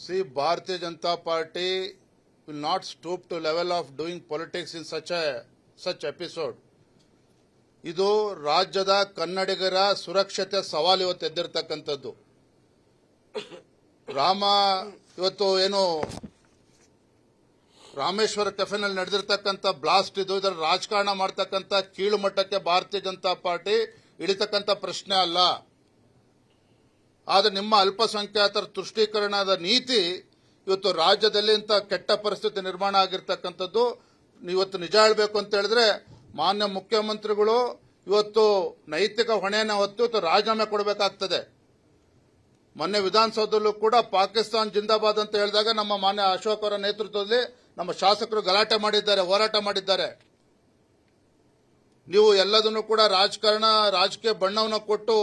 See, Bharatiya Janata Party will not stoop to level of doing politics in such episode. ಇದು ರಾಜ್ಯದ ಕನ್ನಡಿಗರ ಸುರಕ್ಷತೆ ಸವಾಲು ಇವತ್ತು ಎದ್ದಿರತಕ್ಕಂಥದ್ದು. ಇವತ್ತು ಏನು ರಾಮೇಶ್ವರ ಕೆಫೆನಲ್ಲಿ ನಡೆದಿರತಕ್ಕಂಥ ಬ್ಲಾಸ್ಟ್ ಇದು, ಇದರ ರಾಜಕಾರಣ ಮಾಡತಕ್ಕಂಥ ಕೀಳು ಮಟ್ಟಕ್ಕೆ ಭಾರತೀಯ ಜನತಾ ಪಾರ್ಟಿ ಇಳಿತಕ್ಕಂಥ ಪ್ರಶ್ನೆ ಅಲ್ಲ. ಆದರೆ ನಿಮ್ಮ ಅಲ್ಪಸಂಖ್ಯಾತರ ತುಷ್ಟೀಕರಣದ ನೀತಿ ಇವತ್ತು ರಾಜ್ಯದಲ್ಲಿ ಇಂಥ ಕೆಟ್ಟ ಪರಿಸ್ಥಿತಿ ನಿರ್ಮಾಣ ಆಗಿರ್ತಕ್ಕಂಥದ್ದು. ಇವತ್ತು ನಿಜ ಹೇಳಬೇಕು ಅಂತ ಹೇಳಿದ್ರೆ ಮಾನ್ಯ ಮುಖ್ಯಮಂತ್ರಿಗಳು ಇವತ್ತು ನೈತಿಕ ಹೊಣೆಯನ್ನು ಹೊತ್ತು ರಾಜೀನಾಮೆ ಕೊಡಬೇಕಾಗ್ತದೆ. ಮೊನ್ನೆ ವಿಧಾನಸೌಧದಲ್ಲೂ ಕೂಡ ಪಾಕಿಸ್ತಾನ್ ಜಿಂದಾಬಾದ್ ಅಂತ ಹೇಳಿದಾಗ ನಮ್ಮ ಮಾನ್ಯ ಅಶೋಕ್ ಅವರ ನೇತೃತ್ವದಲ್ಲಿ ನಮ್ಮ ಶಾಸಕರು ಗಲಾಟೆ ಮಾಡಿದ್ದಾರೆ, ಹೋರಾಟ ಮಾಡಿದ್ದಾರೆ. ನೀವು ಎಲ್ಲದನ್ನು ಕೂಡ ರಾಜಕೀಯ ಬಣ್ಣವನ್ನು ಕೊಟ್ಟು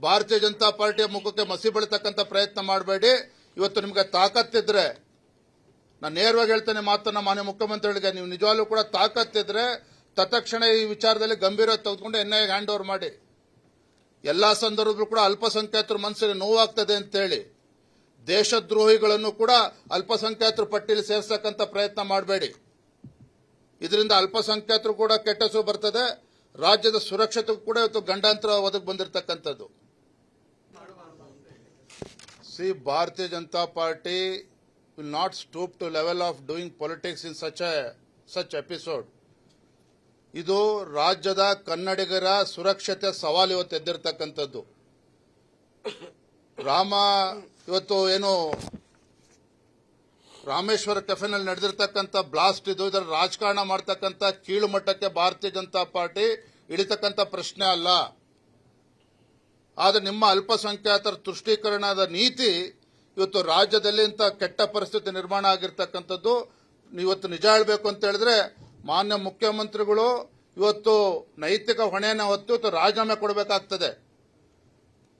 ಭಾರತೀಯ ಜನತಾ ಪಾರ್ಟಿಯ ಮುಖಕ್ಕೆ ಮಸಿ ಬೆಳತಕ್ಕಂಥ ಪ್ರಯತ್ನ ಮಾಡಬೇಡಿ. ಇವತ್ತು ನಿಮಗೆ ತಾಕತ್ತಿದ್ರೆ, ನಾನು ನೇರವಾಗಿ ಹೇಳ್ತೇನೆ ಮಾತನ್ನ ಮಾನ್ಯ ಮುಖ್ಯಮಂತ್ರಿಗಳಿಗೆ, ನೀವು ನಿಜವಾಗ್ಲೂ ಕೂಡ ತಾಕತ್ತಿದ್ರೆ ತತ್ಕ್ಷಣ ಈ ವಿಚಾರದಲ್ಲಿ ಗಂಭೀರ ತೆಗೆದುಕೊಂಡು ಎನ್ಐಎ ಹ್ಯಾಂಡ್ ಓವರ್ ಮಾಡಿ. ಎಲ್ಲಾ ಸಂದರ್ಭದಲ್ಲೂ ಕೂಡ ಅಲ್ಪಸಂಖ್ಯಾತರ ಮನಸ್ಸಿಗೆ ನೋವಾಗ್ತದೆ ಅಂತೇಳಿ ದೇಶದ್ರೋಹಿಗಳನ್ನು ಕೂಡ ಅಲ್ಪಸಂಖ್ಯಾತರ ಪಟ್ಟಿಯಲ್ಲಿ ಸೇರಿಸತಕ್ಕಂಥ ಪ್ರಯತ್ನ ಮಾಡಬೇಡಿ. ಇದರಿಂದ ಅಲ್ಪಸಂಖ್ಯಾತರು ಕೂಡ ಕೆಟ್ಟ ಹೆಸರು ಬರ್ತದೆ, ರಾಜ್ಯದ ಸುರಕ್ಷತೆಗೂ ಕೂಡ ಇವತ್ತು ಗಂಡಾಂತರ ಒದಗಿ ಬಂದಿರತಕ್ಕಂಥದ್ದು. See, Bharatiya Janata Party will not stoop to level of doing politics in such episode. ಇದು ರಾಜ್ಯದ ಕನ್ನಡಿಗರ ಸುರಕ್ಷತೆ ಸವಾಲು ಇವತ್ತು ಎದ್ದಿರತಕ್ಕಂಥದ್ದು. ಇವತ್ತು ಏನು ರಾಮೇಶ್ವರ ಕೆಫೆನಲ್ಲಿ ನಡೆದಿರತಕ್ಕಂಥ ಬ್ಲಾಸ್ಟ್ ಇದು, ಇದರ ರಾಜಕಾರಣ ಮಾಡತಕ್ಕಂಥ ಕೀಳು ಮಟ್ಟಕ್ಕೆ ಭಾರತೀಯ ಜನತಾ ಪಾರ್ಟಿ ಇಳಿತಕ್ಕಂಥ ಪ್ರಶ್ನೆ ಅಲ್ಲ. ಆದರೆ ನಿಮ್ಮ ಅಲ್ಪಸಂಖ್ಯಾತರ ತುಷ್ಟೀಕರಣದ ನೀತಿ ಇವತ್ತು ರಾಜ್ಯದಲ್ಲಿ ಇಂಥ ಕೆಟ್ಟ ಪರಿಸ್ಥಿತಿ ನಿರ್ಮಾಣ ಆಗಿರ್ತಕ್ಕಂಥದ್ದು. ಇವತ್ತು ನಿಜ ಹೇಳಬೇಕು ಅಂತ ಹೇಳಿದ್ರೆ ಮಾನ್ಯ ಮುಖ್ಯಮಂತ್ರಿಗಳು ಇವತ್ತು ನೈತಿಕ ಹೊಣೆಯನ್ನು ಹೊತ್ತು ರಾಜೀನಾಮೆ ಕೊಡಬೇಕಾಗ್ತದೆ.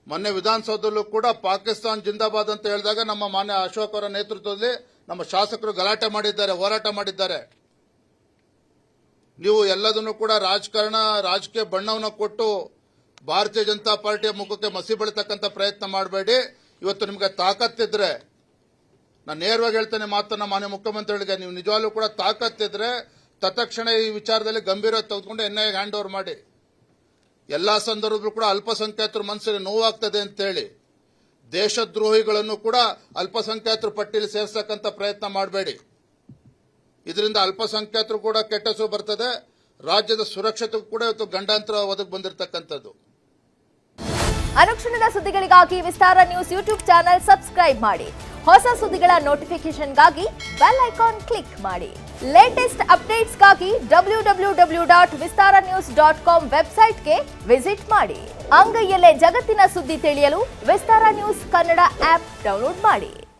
ಮೊನ್ನೆ ವಿಧಾನಸೌಧದಲ್ಲೂ ಕೂಡ ಪಾಕಿಸ್ತಾನ್ ಜಿಂದಾಬಾದ್ ಅಂತ ಹೇಳಿದಾಗ ನಮ್ಮ ಮಾನ್ಯ ಅಶೋಕ್ ಅವರ ನೇತೃತ್ವದಲ್ಲಿ ನಮ್ಮ ಶಾಸಕರು ಗಲಾಟೆ ಮಾಡಿದ್ದಾರೆ, ಹೋರಾಟ ಮಾಡಿದ್ದಾರೆ. ನೀವು ಎಲ್ಲದನ್ನು ಕೂಡ ರಾಜಕೀಯ ಬಣ್ಣವನ್ನು ಕೊಟ್ಟು ಭಾರತೀಯ ಜನತಾ ಪಾರ್ಟಿಯ ಮುಖಕ್ಕೆ ಮಸಿ ಬೆಳತಕ್ಕಂಥ ಪ್ರಯತ್ನ ಮಾಡಬೇಡಿ. ಇವತ್ತು ನಿಮಗೆ ತಾಕತ್ತಿದ್ರೆ, ನಾನು ನೇರವಾಗಿ ಹೇಳ್ತೇನೆ ಮಾತನ್ನ ಮಾನ್ಯ ಮುಖ್ಯಮಂತ್ರಿಗಳಿಗೆ, ನೀವು ನಿಜವಾಗ್ಲೂ ಕೂಡ ತಾಕತ್ತಿದ್ರೆ ತತ್ಕ್ಷಣ ಈ ವಿಚಾರದಲ್ಲಿ ಗಂಭೀರ ತೆಗೆದುಕೊಂಡು ಎನ್ಐಎ ಹ್ಯಾಂಡ್ ಓವರ್ ಮಾಡಿ. ಎಲ್ಲಾ ಸಂದರ್ಭದಲ್ಲೂ ಕೂಡ ಅಲ್ಪಸಂಖ್ಯಾತರ ಮನಸ್ಸಿಗೆ ನೋವಾಗ್ತದೆ ಅಂತೇಳಿ ದೇಶದ್ರೋಹಿಗಳನ್ನು ಕೂಡ ಅಲ್ಪಸಂಖ್ಯಾತರ ಪಟ್ಟಿಯಲ್ಲಿ ಸೇರಿಸತಕ್ಕಂಥ ಪ್ರಯತ್ನ ಮಾಡಬೇಡಿ. ಇದರಿಂದ ಅಲ್ಪಸಂಖ್ಯಾತರು ಕೂಡ ಕೆಟ್ಟ ಹೆಸರು ಬರ್ತದೆ, ರಾಜ್ಯದ ಸುರಕ್ಷತೆಗೂ ಕೂಡ ಇವತ್ತು ಗಂಡಾಂತರ ಒದಗಿ ಬಂದಿರತಕ್ಕಂಥದ್ದು. ಅನುಕ್ಷಣದ ಸುದ್ದಿಗಳಿಗಾಗಿ ವಿಸ್ತಾರ ನ್ಯೂಸ್ ಯೂಟ್ಯೂಬ್ ಚಾನೆಲ್ ಸಬ್ಸ್ಕ್ರೈಬ್ ಮಾಡಿ. ಹೊಸ ಸುದ್ದಿಗಳ ನೋಟಿಫಿಕೇಶನ್ಗಾಗಿ ಬೆಲ್ ಐಕಾನ್ ಕ್ಲಿಕ್ ಮಾಡಿ. ಲೇಟೆಸ್ಟ್ ಅಪ್ಡೇಟ್ಸ್ಗಾಗಿ www.vistaranews.com ವೆಬ್ಸೈಟ್ಗೆ ವಿಸಿಟ್ ಮಾಡಿ. ಅಂಗೈಯಲ್ಲೇ ಜಗತ್ತಿನ ಸುದ್ದಿ ತಿಳಿಯಲು ವಿಸ್ತಾರ ನ್ಯೂಸ್ ಕನ್ನಡ ಆಪ್ ಡೌನ್ಲೋಡ್ ಮಾಡಿ.